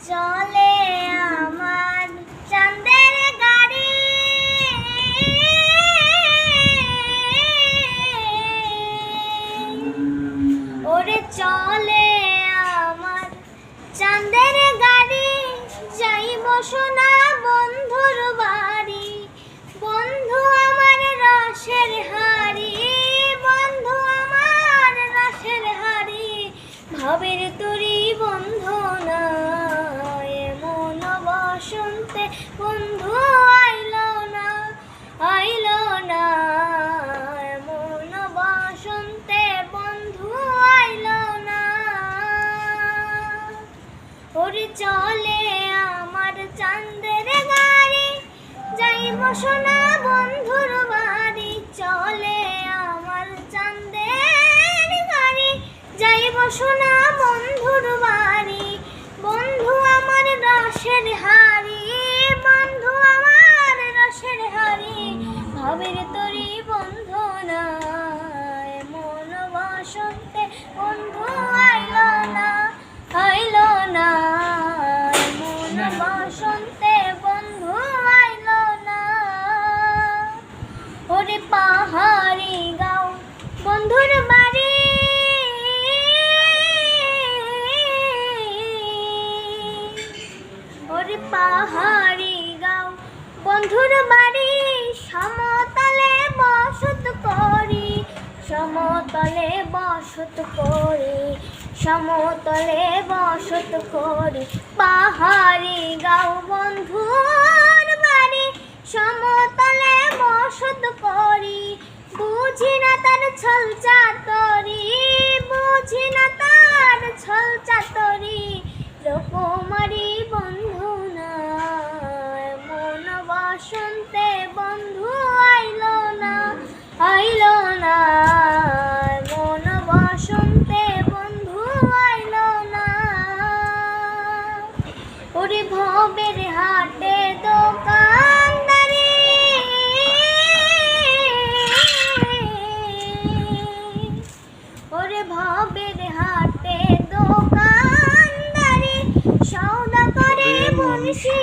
চলে আমার চাঁদের গাড়ি, ওরে চলে আমার চাঁদের গাড়ি, যাইব সোনা বন্ধুর বাড়ি। বন্ধু আমার রসের হাড়ি, বন্ধু আমার রসের হাড়ি, ভাবের তরি বন্ধু না এমন বসন্তে বন্ধু আইলো না, আইলো না এমন বসন্তে বন্ধু আইলো না। ওরে চলে আমার চাঁদের গাড়ি, যাইব সোনা বন্ধুর বাড়ি। চলে আমার চাঁদের গাড়ি, যাইব সোনা বন্ধুর বাড়ি। বন্ধু আমার রসের হাড়ি, বন্ধু আমার রসের হাড়ি, ভাবের তরি বন্ধু না এমন বসন্তে বন্ধু আইলো না, আইলো না এমন বসন্তে বন্ধু আইলো না। ওরে পাহাড়ি গাঁও বন্ধুর বাড়ি, ওরে পাহাড়ি গাঁও বন্ধুর বাড়ি। সমতলে বসত করি, সমতলে বসত করি, সমতলে বসত করি। পাহাড়ি গাঁও বন্ধুর বাড়ি, সমতলে বসত করি। বুঝি না তার ছল চাতরি, বুঝি না তার ছল চাতরি, রকমারি বন্ধু না এমন বসন্তে বন্ধু আইলো না, আইলো না এমন বসন্তে বন্ধু আইলো না। ওরে ভবের হাটে দোকানদারি, ওরে ভবের হাটে দোকানদারি, সওদা করে বংশী